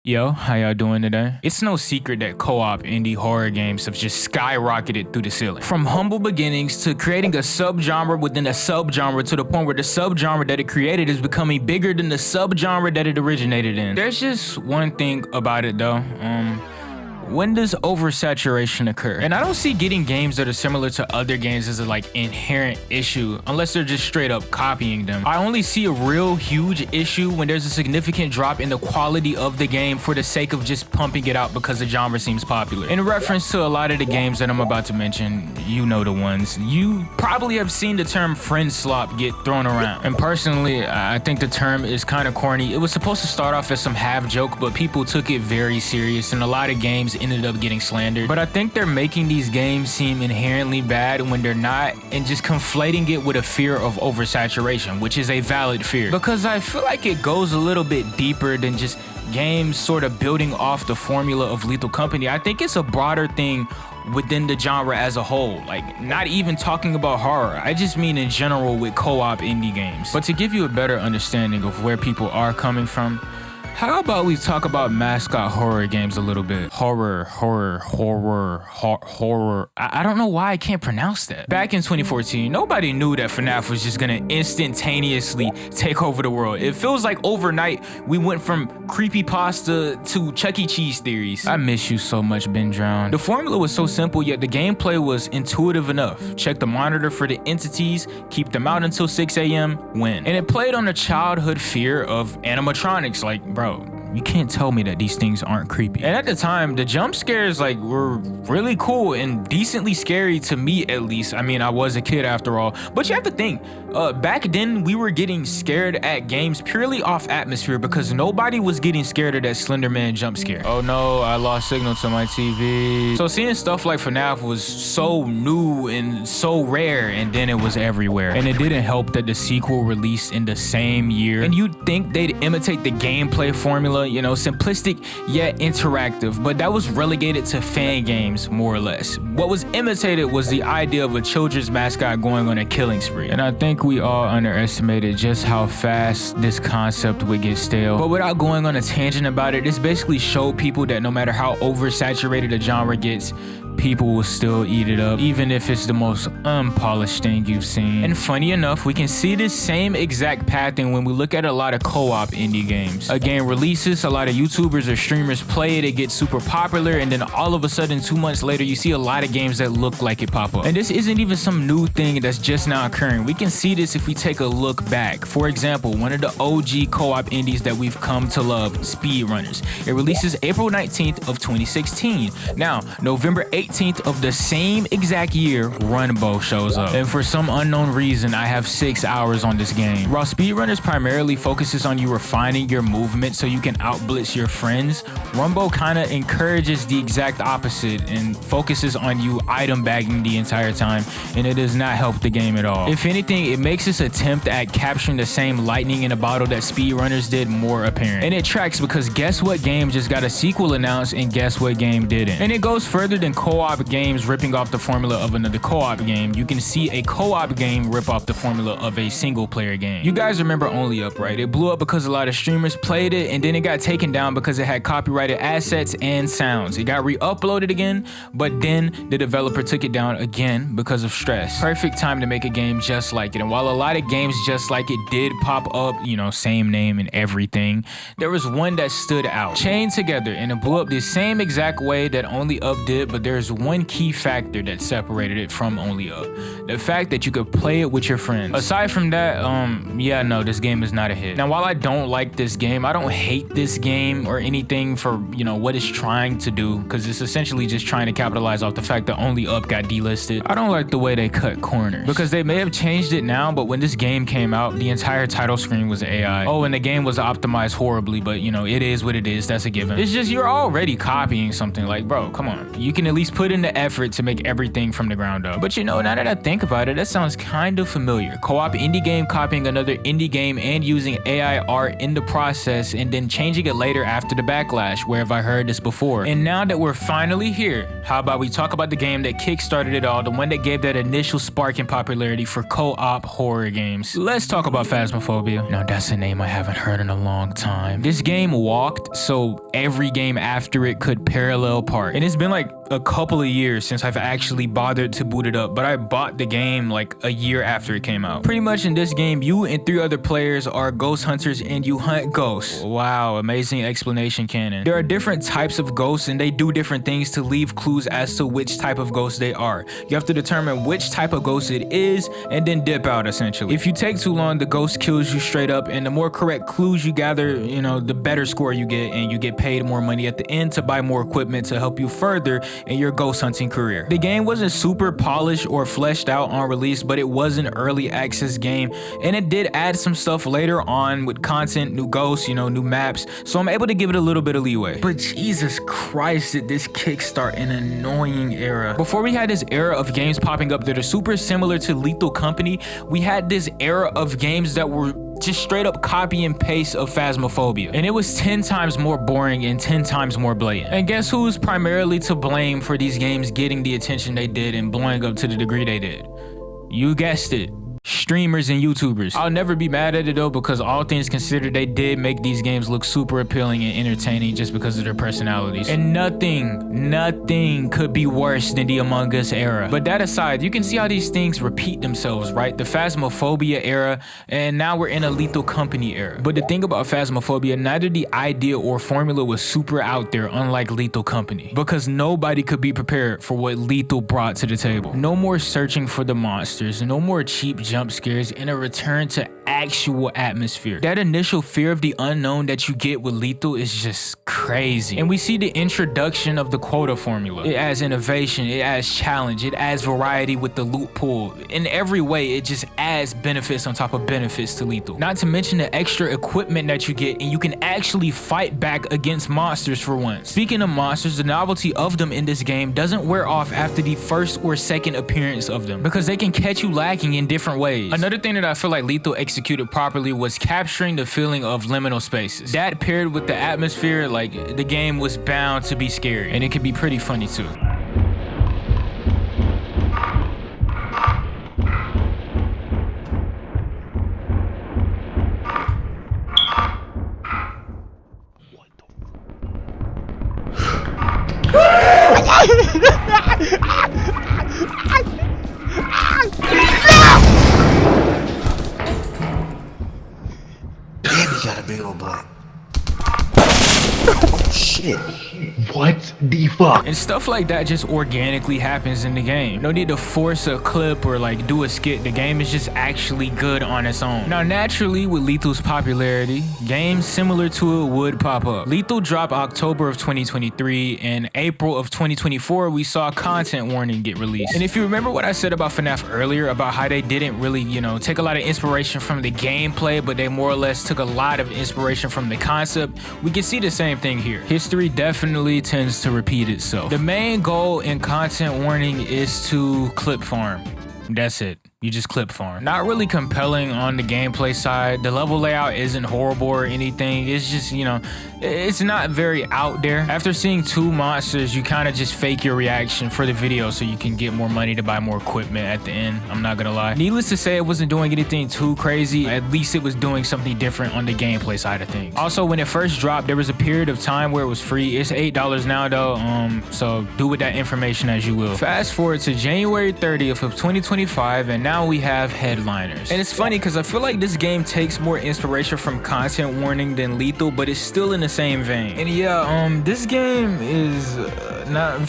Yo, how y'all doing today? It's no secret that co-op indie horror games have just skyrocketed through the ceiling. From humble beginnings to creating a subgenre within a subgenre to the point where the subgenre that it created is becoming bigger than the subgenre that it originated in. There's just one thing about it though. When does oversaturation occur? And I don't see getting games that are similar to other games as a inherent issue unless they're just straight up copying them. I only see a real huge issue when there's a significant drop in the quality of the game for the sake of just pumping it out because the genre seems popular. In reference to a lot of the games that I'm about to mention, you know the ones. You probably have seen the term friendslop get thrown around. And personally, I think the term is kind of corny. It was supposed to start off as some half joke, but people took it very serious and a lot of games ended up getting slandered. But I think they're making these games seem inherently bad when they're not, and just conflating it with a fear of oversaturation, which is a valid fear. Because I feel like it goes a little bit deeper than just games sort of building off the formula of Lethal Company. I think it's a broader thing within the genre as a whole, not even talking about horror. I just mean in general with co-op indie games. But to give you a better understanding of where people are coming from, how about we talk about mascot horror games a little bit? Horror. I don't know why I can't pronounce that. Back in 2014, nobody knew that FNAF was just gonna instantaneously take over the world. It feels like overnight we went from creepypasta to Chuck E. Cheese theories. I miss you so much, Ben Drown. The formula was so simple, yet the gameplay was intuitive enough. Check the monitor for the entities, keep them out until 6 a.m., win. And it played on the childhood fear of animatronics, bro, you can't tell me that these things aren't creepy. And at the time, the jump scares were really cool and decently scary to me, at least. I mean, I was a kid after all. But you have to think, back then we were getting scared at games purely off atmosphere because nobody was getting scared of that Slender Man jump scare. Oh no, I lost signal to my TV. So seeing stuff like FNAF was so new and so rare, and then it was everywhere. And it didn't help that the sequel released in the same year. And you'd think they'd imitate the gameplay formula, simplistic yet interactive, but that was relegated to fan games, more or less. What was imitated was the idea of a children's mascot going on a killing spree. And I think we all underestimated just how fast this concept would get stale. But without going on a tangent about it, this basically showed people that no matter how oversaturated a genre gets, people will still eat it up, even if it's the most unpolished thing you've seen. And funny enough, we can see this same exact pattern when we look at a lot of co-op indie games. A game releases, a lot of YouTubers or streamers play it gets super popular, and then all of a sudden 2 months later you see a lot of games that look like it pop up. And this isn't even some new thing that's just now occurring. We can see this if we take a look back. For example, one of the OG co-op indies that we've come to love, Speedrunners. It releases April 19th of 2016. Now, November 18th of the same exact year, Runbow shows up. And for some unknown reason, I have 6 hours on this game. While Speedrunners primarily focuses on you refining your movement so you can outblitz your friends, Runbow kinda encourages the exact opposite and focuses on you item bagging the entire time, and it does not help the game at all. If anything, it makes this attempt at capturing the same lightning in a bottle that Speedrunners did more apparent. And it tracks because guess what game just got a sequel announced and guess what game didn't. And it goes further than co-op games ripping off the formula of another co-op game. You can see a co-op game rip off the formula of a single player game. You guys remember Only Up, right? It blew up because a lot of streamers played it, and then it got taken down because it had copyrighted assets and sounds. It got re-uploaded again, but then the developer took it down again because of stress. Perfect time to make a game just like it. And while a lot of games just like it did pop up, same name and everything, there was one that stood out. Chained together, and it blew up the same exact way that Only Up did, but there's one key factor that separated it from Only Up. The fact that you could play it with your friends. Aside from that, no, this game is not a hit. Now, while I don't like this game, I don't hate this game or anything for, what it's trying to do, because it's essentially just trying to capitalize off the fact that Only Up got delisted. I don't like the way they cut corners, because they may have changed it now, but when this game came out, the entire title screen was AI. Oh, and the game was optimized horribly, but it is what it is. That's a given. It's just you're already copying something. Bro, come on. You can at least put in the effort to make everything from the ground up. But you know, now that I think about it, that sounds kind of familiar. Co-op indie game copying another indie game and using AI art in the process and then changing it later after the backlash. Where have I heard this before? And now that we're finally here, how about we talk about the game that kickstarted it all, the one that gave that initial spark in popularity for co-op horror games. Let's talk about Phasmophobia. Now that's a name I haven't heard in a long time. This game walked so every game after it could parallel park. And it's been like a couple of years since I've actually bothered to boot it up, but I bought the game like a year after it came out. Pretty much in this game, you and 3 other players are ghost hunters and you hunt ghosts. Wow, amazing explanation, canon. There are different types of ghosts and they do different things to leave clues as to which type of ghost they are. You have to determine which type of ghost it is and then dip out essentially. If you take too long, the ghost kills you straight up, and the more correct clues you gather, you know, the better score you get, and you get paid more money at the end to buy more equipment to help you further in your ghost hunting career. The game wasn't super polished or fleshed out on release, but it was an early access game, and it did add some stuff later on with content, new ghosts, you know, new maps, so I'm able to give it a little bit of leeway. But Jesus Christ, did this kickstart an annoying era. Before we had this era of games popping up that are super similar to Lethal Company, we had this era of games that were just straight up copy and paste of Phasmophobia, and it was 10 times more boring and 10 times more blatant. And guess who's primarily to blame for these games getting the attention they did and blowing up to the degree they did? You guessed it. Streamers and YouTubers. I'll never be mad at it though, because all things considered, they did make these games look super appealing and entertaining just because of their personalities. And nothing could be worse than the Among Us era. But that aside, you can see how these things repeat themselves, right? The Phasmophobia era, and now we're in a Lethal Company era. But the thing about Phasmophobia, neither the idea or formula was super out there, unlike Lethal Company, because nobody could be prepared for what Lethal brought to the table. No more searching for the monsters, no more cheap jump scares, and a return to actual atmosphere. That initial fear of the unknown that you get with Lethal is just crazy. And we see the introduction of the quota formula. It adds innovation, it adds challenge, it adds variety with the loot pool. In every way, it just adds benefits on top of benefits to Lethal. Not to mention the extra equipment that you get, and you can actually fight back against monsters for once. Speaking of monsters, the novelty of them in this game doesn't wear off after the first or second appearance of them, because they can catch you lacking in different ways. Another thing that I feel like Lethal executed properly was capturing the feeling of liminal spaces. That paired with the atmosphere, like, the game was bound to be scary, and it could be pretty funny too. Got a big old butt. Oh shit. What the fuck? And stuff like that just organically happens in the game. No need to force a clip or like do a skit. The game is just actually good on its own. Now naturally, with Lethal's popularity, games similar to it would pop up. Lethal dropped October of 2023, and April of 2024 we saw content warning get released. And if you remember what I said about FNAF earlier about how they didn't really, you know, take a lot of inspiration from the gameplay, but they more or less took a lot of inspiration from the concept, we can see the same thing here. History definitely tends to repeat itself. The main goal in content warning is to clip farm. That's it. You just clip farm. Not really compelling on the gameplay side. The level layout isn't horrible or anything. It's just, you know, it's not very out there. After seeing 2 monsters, you kind of just fake your reaction for the video so you can get more money to buy more equipment at the end. I'm not gonna lie. Needless to say, it wasn't doing anything too crazy. At least it was doing something different on the gameplay side of things. Also, when it first dropped, there was a period of time where it was free. It's $8 now though, so do with that information as you will. Fast forward to January 30th of 2025, and now we have headliners. And it's funny because I feel like this game takes more inspiration from content warning than Lethal, but it's still in the same vein. And yeah, this game is not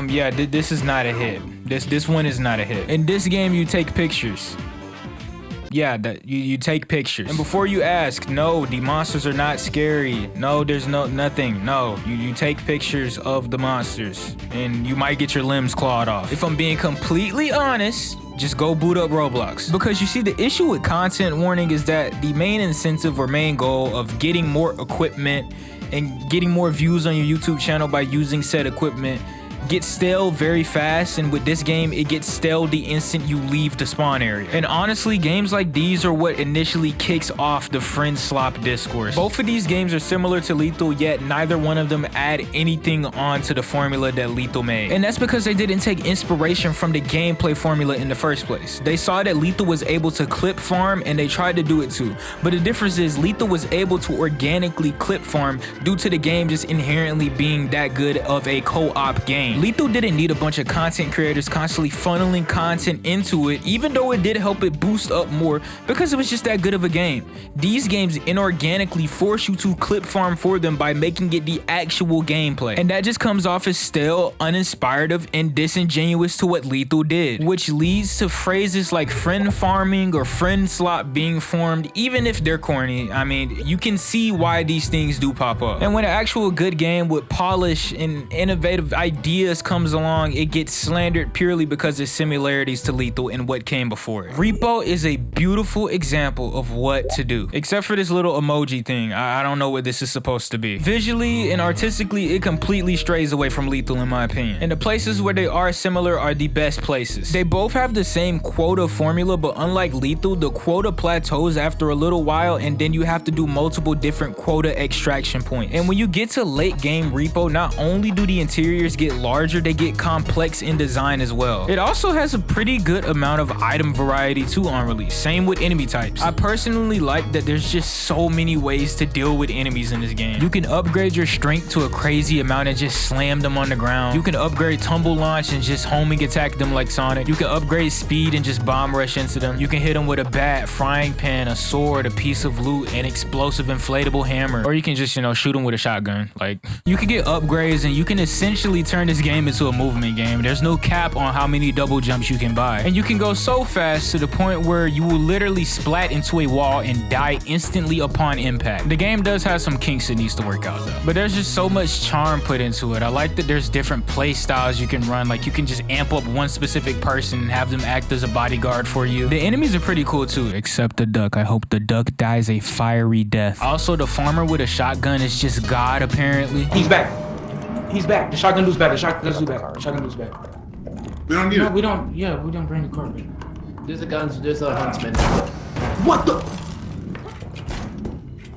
yeah, this is not a hit. This one is not a hit. In this game, you take pictures. Yeah, that you take pictures. And before you ask, no, the monsters are not scary. No, there's nothing. No, you take pictures of the monsters and you might get your limbs clawed off. If I'm being completely honest, just go boot up Roblox. Because you see, the issue with content warning is that the main incentive or main goal of getting more equipment and getting more views on your YouTube channel by using said equipment get stale very fast, and with this game, it gets stale the instant you leave the spawn area. And honestly, games like these are what initially kicks off the friend slop discourse. Both of these games are similar to Lethal, yet neither one of them add anything onto the formula that Lethal made. And that's because they didn't take inspiration from the gameplay formula in the first place. They saw that Lethal was able to clip farm and they tried to do it too. But the difference is Lethal was able to organically clip farm due to the game just inherently being that good of a co-op game. Lethal didn't need a bunch of content creators constantly funneling content into it, even though it did help it boost up more because it was just that good of a game. These games inorganically force you to clip farm for them by making it the actual gameplay. And that just comes off as stale, uninspired of, and disingenuous to what Lethal did, which leads to phrases like friend farming or friend slop being formed, even if they're corny. I mean, you can see why these things do pop up. And when an actual good game with polish and innovative ideas comes along, it gets slandered purely because of similarities to Lethal and what came before it. Repo is a beautiful example of what to do, except for this little emoji thing. I don't know what this is supposed to be. Visually and artistically, it completely strays away from Lethal in my opinion. And the places where they are similar are the best places. They both have the same quota formula, but unlike Lethal, the quota plateaus after a little while, and then you have to do multiple different quota extraction points. And when you get to late game Repo, not only do the interiors get larger, they get complex in design as well. It also has a pretty good amount of item variety too on release. Same with enemy types. I personally like that there's just so many ways to deal with enemies in this game. You can upgrade your strength to a crazy amount and just slam them on the ground. You can upgrade tumble launch and just homing attack them like Sonic. You can upgrade speed and just bomb rush into them. You can hit them with a bat, frying pan, a sword, a piece of loot, an explosive inflatable hammer. Or you can just, shoot them with a shotgun. Like, you can get upgrades and you can essentially turn this game into a movement game. There's no cap on how many double jumps you can buy. And you can go so fast to the point where you will literally splat into a wall and die instantly upon impact. The game does have some kinks it needs to work out though. But there's just so much charm put into it. I like that there's different play styles you can run. Like, you can just amp up one specific person and have them act as a bodyguard for you. The enemies are pretty cool too, except the duck. I hope the duck dies a fiery death. Also, the farmer with a shotgun is just God apparently. He's back. He's back. The shotgun dude's back. The shotgun dude's back. The shotgun dude's back. We don't need it. We don't. Yeah, we don't bring the carpet. There's a huntsman. What the?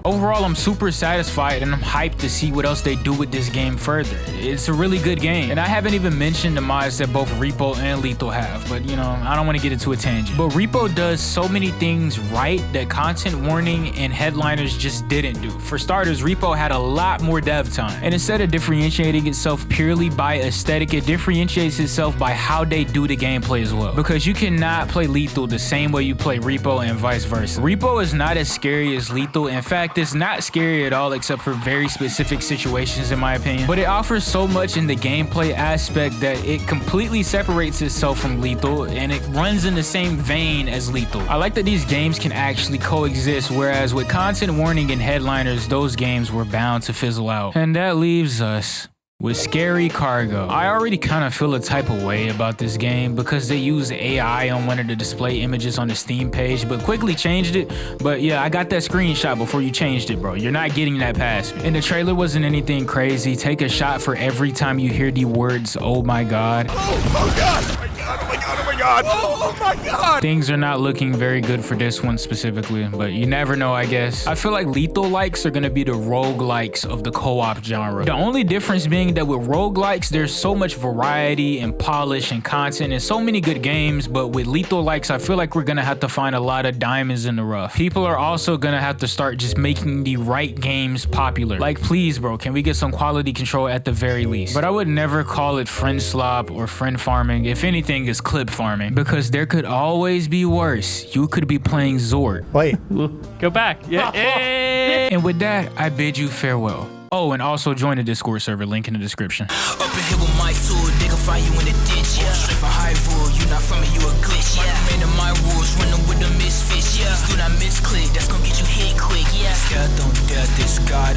Overall, I'm super satisfied and I'm hyped to see what else they do with this game further. It's a really good game. And I haven't even mentioned the mods that both Repo and Lethal have, but I don't want to get into a tangent. But Repo does so many things right that Content Warning and Headliners just didn't do. For starters, Repo had a lot more dev time. And instead of differentiating itself purely by aesthetic, it differentiates itself by how they do the gameplay as well. Because you cannot play Lethal the same way you play Repo and vice versa. Repo is not as scary as Lethal. In fact, it's not scary at all except for very specific situations in my opinion, but it offers so much in the gameplay aspect that it completely separates itself from Lethal and it runs in the same vein as Lethal. I like that these games can actually coexist, whereas with Content Warning and Headliners, those games were bound to fizzle out. And that leaves us with Scary Cargo. I already kind of feel a type of way about this game because they used AI on one of the display images on the Steam page, but quickly changed it. But yeah, I got that screenshot before you changed it, bro. You're not getting that past me. And the trailer wasn't anything crazy. Take a shot for every time you hear the words, oh my God. Oh God! Oh my God! Oh my God! Oh my God! Oh my God! Things are not looking very good for this one specifically, but you never know, I guess. I feel like Lethal likes are gonna be the roguelikes of the co-op genre. The only difference being that with roguelikes, there's so much variety and polish and content and so many good games, but with Lethal likes, I feel like we're gonna have to find a lot of diamonds in the rough. People are also gonna have to start just making the right games popular. Like, please, bro, can we get some quality control at the very least? But I would never call it friend slop or friend farming. If anything, it's clip farming, because there could always be worse. You could be playing Zord. Wait. Go back. Yeah. And with that, I bid you farewell. Oh, and also join the Discord server, link in the description. Up in here with my tool, they gon' find you in the ditch, yeah. Straight for high rule, you not from me, you a glitch, yeah. Remain in my rules, running with the misfits, yeah. Do not misclick, that's gon' get you hit quick, yeah. Death on death, this God,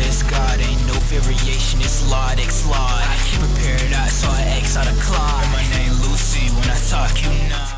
ain't no variation, it's Lord X Lord. I keep a paradise, so I X out of Clyde. My name Lucy, when I talk, you know.